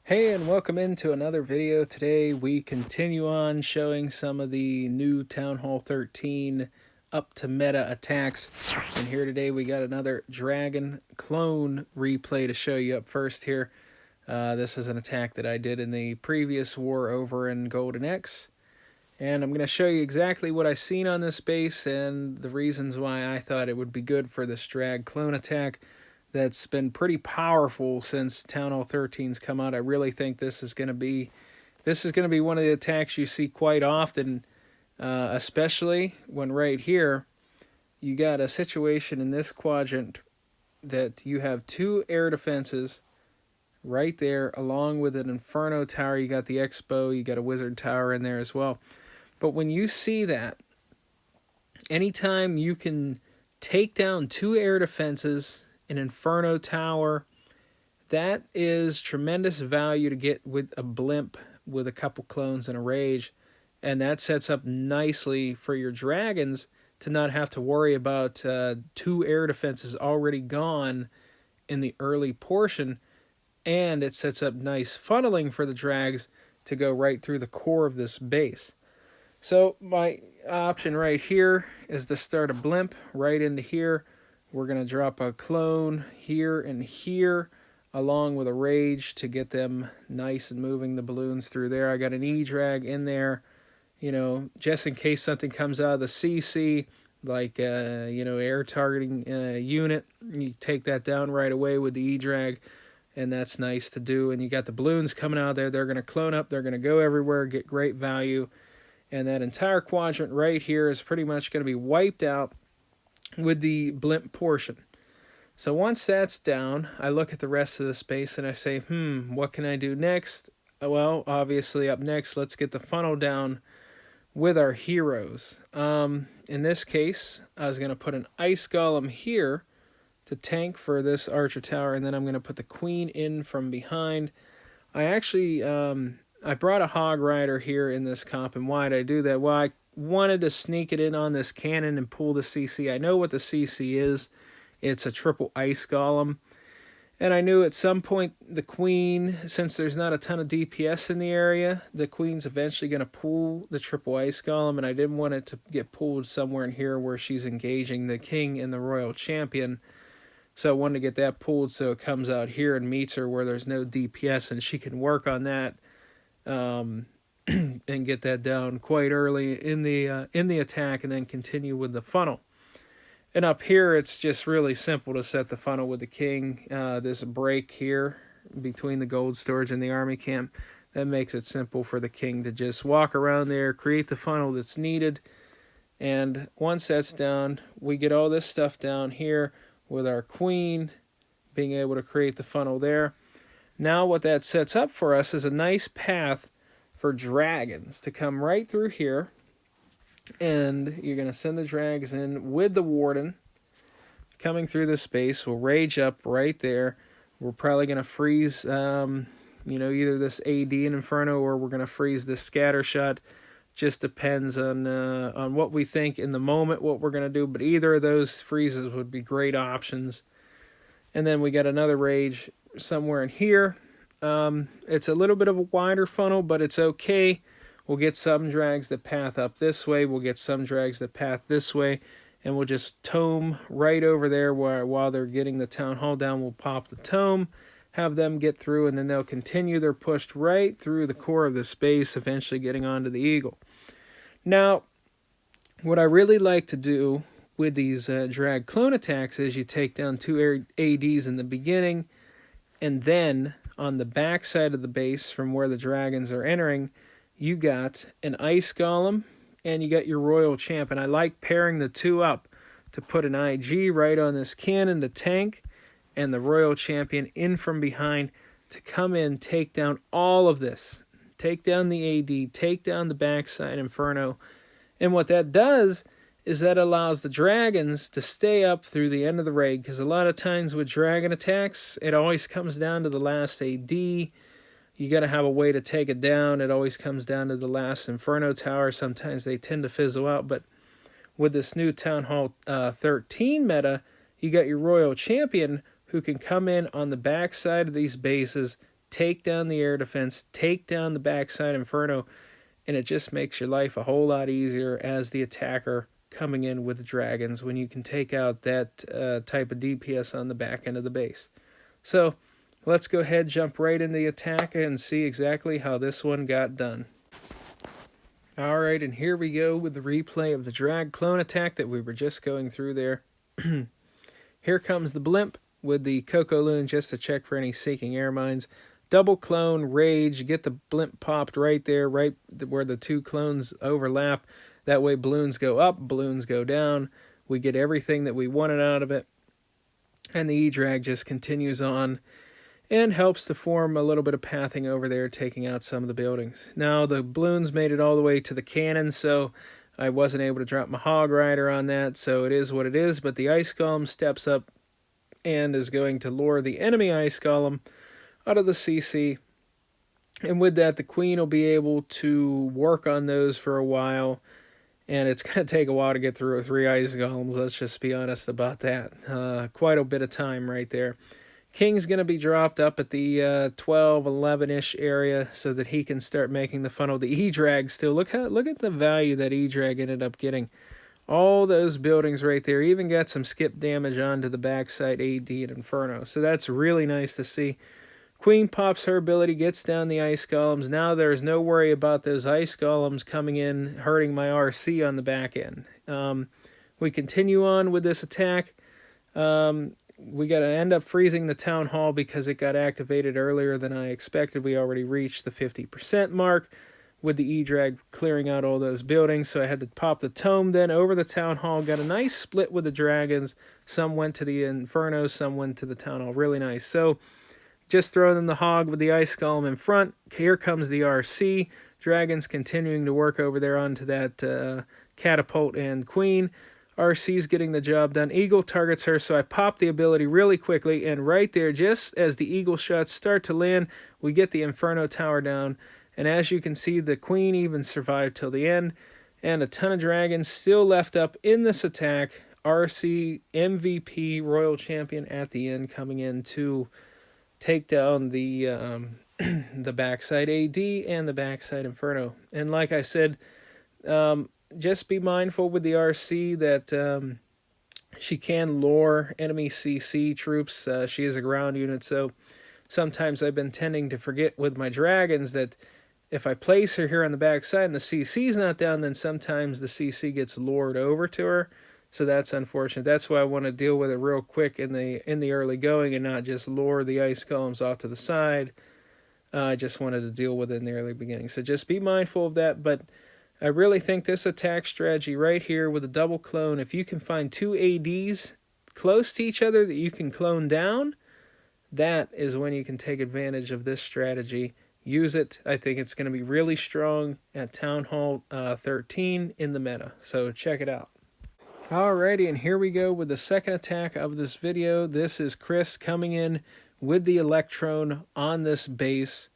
Hey, and welcome into another video. Today we continue on showing some of the new Town Hall 13 up to meta attacks. And here today we got another DragClone replay to show you up first here. This is an attack that I did in the previous war over in Golden X. And I'm going to show you exactly what I've seen on this base and the reasons why I thought it would be good for this DragClone attack that's been pretty powerful since Town Hall 13's come out. I really think this is going to be one of the attacks you see quite often, especially when right here you got a situation in this quadrant that you have two air defenses right there, along with an Inferno Tower. You got the Expo, you got a Wizard Tower in there as well. But when you see that, anytime you can take down two air defenses, an Inferno Tower, that is tremendous value to get with a blimp with a couple clones and a rage. And that sets up nicely for your dragons to not have to worry about two air defenses already gone in the early portion. And it sets up nice funneling for the drags to go right through the core of this base. So my option right here is to start a blimp right into here. We're going to drop a clone here and here along with a rage to get them nice and moving the balloons through there. I got an E-drag in there, just in case something comes out of the CC, like, air targeting unit. You take that down right away with the E-drag, and that's nice to do. And you got the balloons coming out of there. They're going to clone up. They're going to go everywhere, get great value. And that entire quadrant right here is pretty much going to be wiped out with the blimp portion. So once that's down, I look at the rest of the space and I say, what can I do next? Well, obviously up next, let's get the funnel down with our heroes. In this case, I was going to put an Ice Golem here to tank for this Archer Tower, and then I'm going to put the Queen in from behind. I actually... I brought a Hog Rider here in this comp, and why did I do that? Well, I wanted to sneak it in on this cannon and pull the CC. I know what the CC is. It's a triple Ice Golem. And I knew at some point the Queen, since there's not a ton of DPS in the area, the Queen's eventually going to pull the triple Ice Golem, and I didn't want it to get pulled somewhere in here where she's engaging the King and the Royal Champion. So I wanted to get that pulled so it comes out here and meets her where there's no DPS, and she can work on that. And get that down quite early in the attack, and then continue with the funnel. And up here, it's just really simple to set the funnel with the King. This break here between the gold storage and the army camp, that makes it simple for the King to just walk around there, create the funnel that's needed. And once that's down, we get all this stuff down here with our Queen being able to create the funnel there. Now what that sets up for us is a nice path for dragons to come right through here. And you're going to send the drags in with the Warden coming through the space. We'll rage up right there. We're probably going to freeze, either this AD and Inferno, or we're going to freeze this scatter shot. Just depends on what we think in the moment, what we're going to do. But either of those freezes would be great options. And then we got another rage somewhere in here. It's a little bit of a wider funnel, but it's okay. We'll get some drags that path up this way. We'll get some drags that path this way. And we'll just tome right over there while they're getting the Town Hall down. We'll pop the tome, have them get through, and then they'll continue their push right through the core of the space, eventually getting onto the Eagle. Now, what I really like to do with these DragClone attacks is you take down two ADs in the beginning, and then on the back side of the base from where the dragons are entering, you got an Ice Golem and you got your Royal Champ. And I like pairing the two up to put an IG right on this cannon to tank, and the Royal Champion in from behind to come in, take down all of this. Take down the AD, take down the backside Inferno. And what that does is that allows the dragons to stay up through the end of the raid, because a lot of times with dragon attacks, it always comes down to the last AD. You got to have a way to take it down. It always comes down to the last Inferno Tower. Sometimes they tend to fizzle out, but with this new Town Hall 13 meta, you got your Royal Champion who can come in on the backside of these bases, take down the air defense, take down the backside Inferno, and it just makes your life a whole lot easier as the attacker coming in with the dragons when you can take out that type of DPS on the back end of the base. So let's go ahead, jump right into the attack and see exactly how this one got done. Alright, and here we go with the replay of the DragClone attack that we were just going through there. Here comes the blimp with the Coco Loon just to check for any seeking air mines. Double clone, rage, get the blimp popped right there, right where the two clones overlap. That way balloons go up, balloons go down. We get everything that we wanted out of it. And the E-Drag just continues on and helps to form a little bit of pathing over there, taking out some of the buildings. Now, the balloons made it all the way to the cannon, so I wasn't able to drop my Hog Rider on that, so it is what it is. But the Ice Golem steps up and is going to lure the enemy Ice Golem out of the CC. And with that, the Queen will be able to work on those for a while. And it's going to take a while to get through 3 Ice Golems, let's just be honest about that. Quite a bit of time right there. King's going to be dropped up at the 12, 11-ish area so that he can start making the funnel. The E-Drag still, look at the value that E-Drag ended up getting. All those buildings right there, even got some skip damage onto the backside AD and Inferno. So that's really nice to see. Queen pops her ability, gets down the Ice Golems. Now there's no worry about those Ice Golems coming in, hurting my RC on the back end. We continue on with this attack. We got to end up freezing the Town Hall because it got activated earlier than I expected. We already reached the 50% mark with the E-Drag clearing out all those buildings. So I had to pop the Tome then over the Town Hall. Got a nice split with the dragons. Some went to the Inferno, some went to the Town Hall. Really nice. So just throwing in the Hog with the Ice Golem in front. Here comes the RC. Dragons continuing to work over there onto that Catapult and Queen. RC's getting the job done. Eagle targets her, so I pop the ability really quickly, and right there, just as the Eagle shots start to land, we get the Inferno Tower down, and as you can see, the Queen even survived till the end, and a ton of dragons still left up in this attack. RC, MVP, Royal Champion at the end, coming in to take down the the backside AD and the backside Inferno. And like I said, just be mindful with the RC that she can lure enemy CC troops. She is a ground unit, so sometimes I've been tending to forget with my dragons that if I place her here on the backside and the CC's not down, then sometimes the CC gets lured over to her. So that's unfortunate. That's why I want to deal with it real quick in the early going and not just lure the Ice Golems off to the side. I just wanted to deal with it in the early beginning. So just be mindful of that, but I really think this attack strategy right here with a double clone, if you can find 2 ADs close to each other that you can clone down, that is when you can take advantage of this strategy. Use it. I think it's going to be really strong at Town Hall 13 in the meta. So check it out. Alrighty, and here we go with the second attack of this video. This is Chris coming in with the Electrone on this base.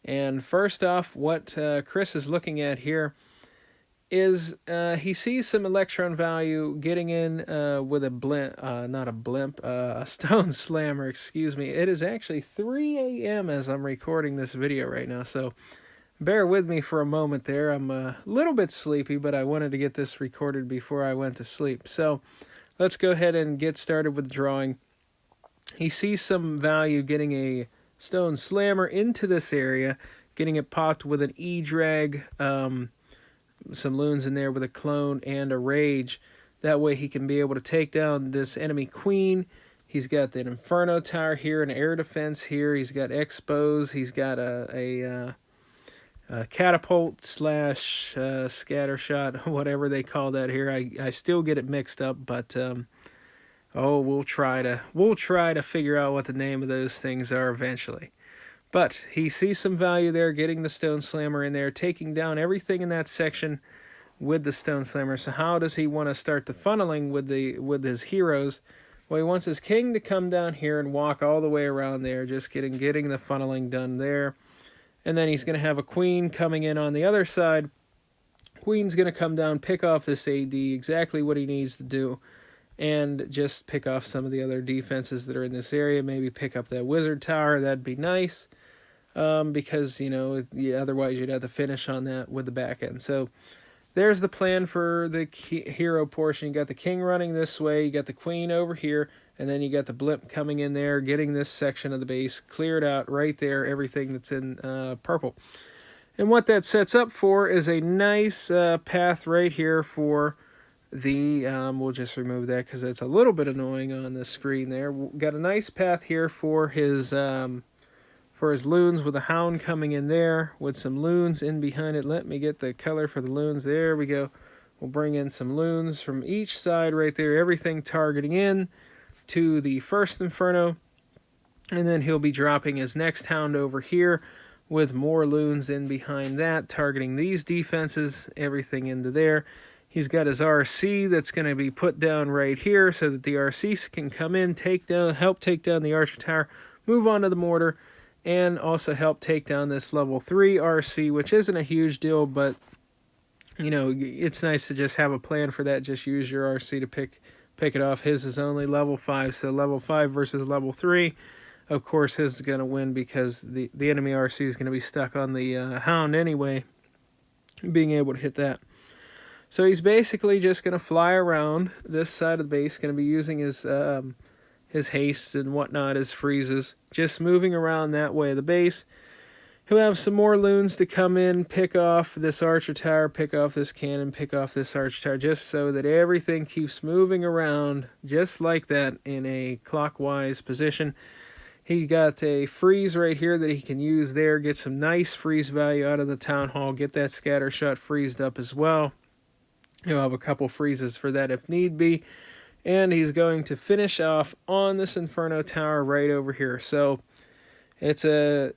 And first off, what Chris is looking at here is he sees some Electron value getting in with a blimp, a Stone Slammer, excuse me. It is actually 3 a.m. as I'm recording this video right now, so bear with me for a moment there. I'm a little bit sleepy, but I wanted to get this recorded before I went to sleep. So let's go ahead and get started with drawing. He sees some value getting a Stone Slammer into this area, getting it popped with an E-Drag, some loons in there with a clone and a rage. That way he can be able to take down this enemy Queen. He's got that Inferno Tower here, an air defense here. He's got Expos. He's got a catapult slash scatter shot, whatever they call that here. I still get it mixed up, but we'll try to figure out what the name of those things are eventually. But he sees some value there, getting the Stone Slammer in there, taking down everything in that section with the Stone Slammer. So how does he want to start the funneling with his heroes? Well, he wants his king to come down here and walk all the way around there, just getting the funneling done there. And then he's going to have a queen coming in on the other side. Queen's going to come down, pick off this AD, exactly what he needs to do, and just pick off some of the other defenses that are in this area. Maybe pick up that wizard tower. That'd be nice. because, you know, otherwise you'd have to finish on that with the back end. So there's the plan for the hero portion. You got the king running this way, you got the queen over here, and then you got the blimp coming in there, getting this section of the base cleared out right there, everything that's in purple. And what that sets up for is a nice path right here for the, we'll just remove that because it's a little bit annoying on the screen there. We've got a nice path here for his loons, with a hound coming in there with some loons in behind it. Let me get the color for the loons. There we go. We'll bring in some loons from each side right there, everything targeting in to the first inferno. And then he'll be dropping his next hound over here with more loons in behind that, targeting these defenses, everything into there. He's got his RC that's going to be put down right here so that the RC can come in, help take down the archer tower, move on to the mortar, and also help take down this level 3 RC, which isn't a huge deal, but, you know, it's nice to just have a plan for that. Just use your RC to pick it off. His is only level 5, so level 5 versus level 3. Of course, his is going to win because the enemy RC is going to be stuck on the hound anyway, being able to hit that. So he's basically just going to fly around this side of the base, going to be using his hastes and whatnot, his freezes, just moving around that way of the base. He'll have some more loons to come in, pick off this archer tower, pick off this cannon, pick off this archer tower, just so that everything keeps moving around just like that in a clockwise position. He got a freeze right here that he can use there, get some nice freeze value out of the town hall, get that scatter shot freezed up as well. He'll have a couple freezes for that if need be. And he's going to finish off on this Inferno Tower right over here. So it's a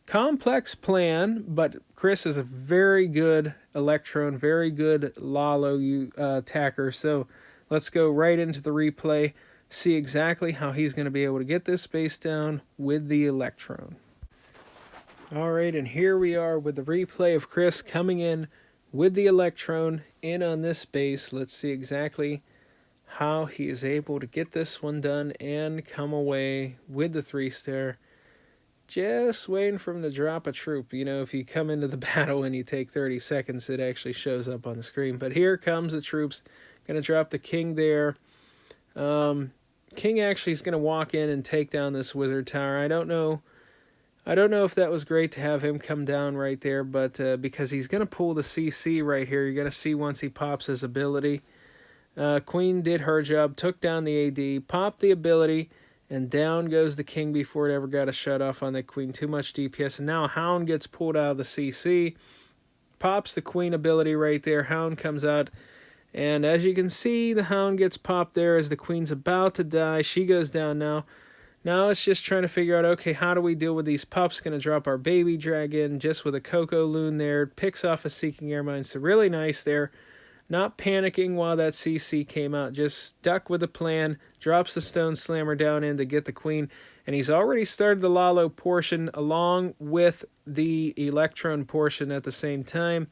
complex plan, but Chris is a very good Electrone, very good Lalo attacker. So let's go right into the replay, see exactly how he's going to be able to get this base down with the Electrone. Alright, and here we are with the replay of Chris coming in with the Electrone in on this base. Let's see exactly how he is able to get this one done and come away with the 3-star. Just waiting for him to drop a troop. You know, if you come into the battle and you take 30 seconds, it actually shows up on the screen. But here comes the troops. Going to drop the king there. King actually is going to walk in and take down this wizard tower. I don't know if that was great to have him come down right there, but because he's going to pull the CC right here. You're going to see once he pops his ability. Queen did her job, took down the AD, popped the ability, and down goes the king before it ever got a shut off on the queen. Too much DPS, and now Hound gets pulled out of the CC. Pops the queen ability right there. Hound comes out, and as you can see, the Hound gets popped there as the queen's about to die. She goes down now. Now it's just trying to figure out, okay, how do we deal with these pups? Going to drop our baby dragon just with a Coco Loon there. Picks off a Seeking Airmine, so really nice there. Not panicking while that CC came out, just stuck with the plan, drops the Stone Slammer down in to get the queen, and he's already started the Lalo portion along with the Electrone portion at the same time.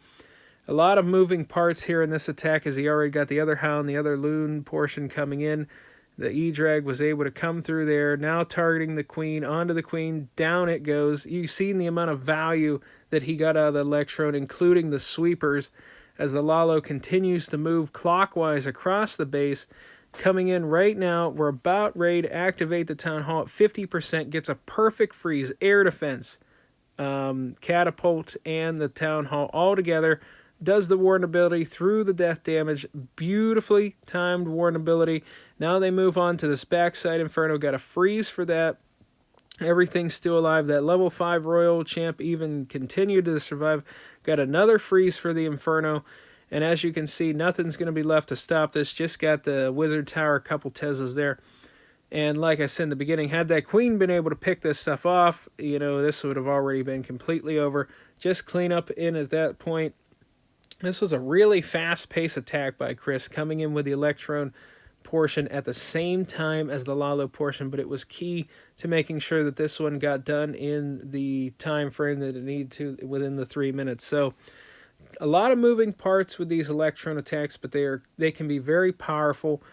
A lot of moving parts here in this attack as he already got the other Hound, the other Loon portion coming in. The E-Drag was able to come through there, now targeting the queen, onto the queen, down it goes. You've seen the amount of value that he got out of the Electrone, including the sweepers, as the Lalo continues to move clockwise across the base. Coming in right now, we're about ready to activate the Town Hall at 50%, gets a perfect freeze, air defense, catapult, and the Town Hall all together. Does the warden ability through the death damage. Beautifully timed warden ability. Now they move on to this backside Inferno. Got a freeze for that. Everything's still alive. That level 5 Royal Champ even continued to survive. Got another freeze for the Inferno. And as you can see, nothing's going to be left to stop this. Just got the Wizard Tower, a couple Teslas there. And like I said in the beginning, had that Queen been able to pick this stuff off, you know, this would have already been completely over. Just clean up in at that point. This was a really fast-paced attack by Chris, coming in with the Electrone portion at the same time as the Lalo portion, but it was key to making sure that this one got done in the time frame that it needed to within the 3 minutes. So a lot of moving parts with these Electrone attacks, but they can be very powerful.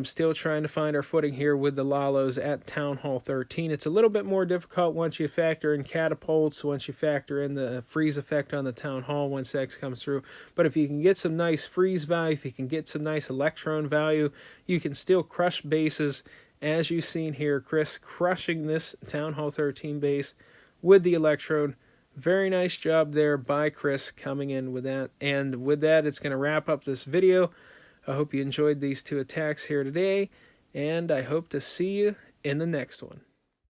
Still trying to find our footing here with the Lalos at Town Hall 13. It's a little bit more difficult once you factor in catapults, once you factor in the freeze effect on the Town Hall once X comes through. But if you can get some nice freeze value, if you can get some nice Electrone value, you can still crush bases, as you've seen here. Chris crushing this Town Hall 13 base with the Electrone. Very nice job there by Chris coming in with that. And with that, it's going to wrap up this video. I hope you enjoyed these two attacks here today, and I hope to see you in the next one.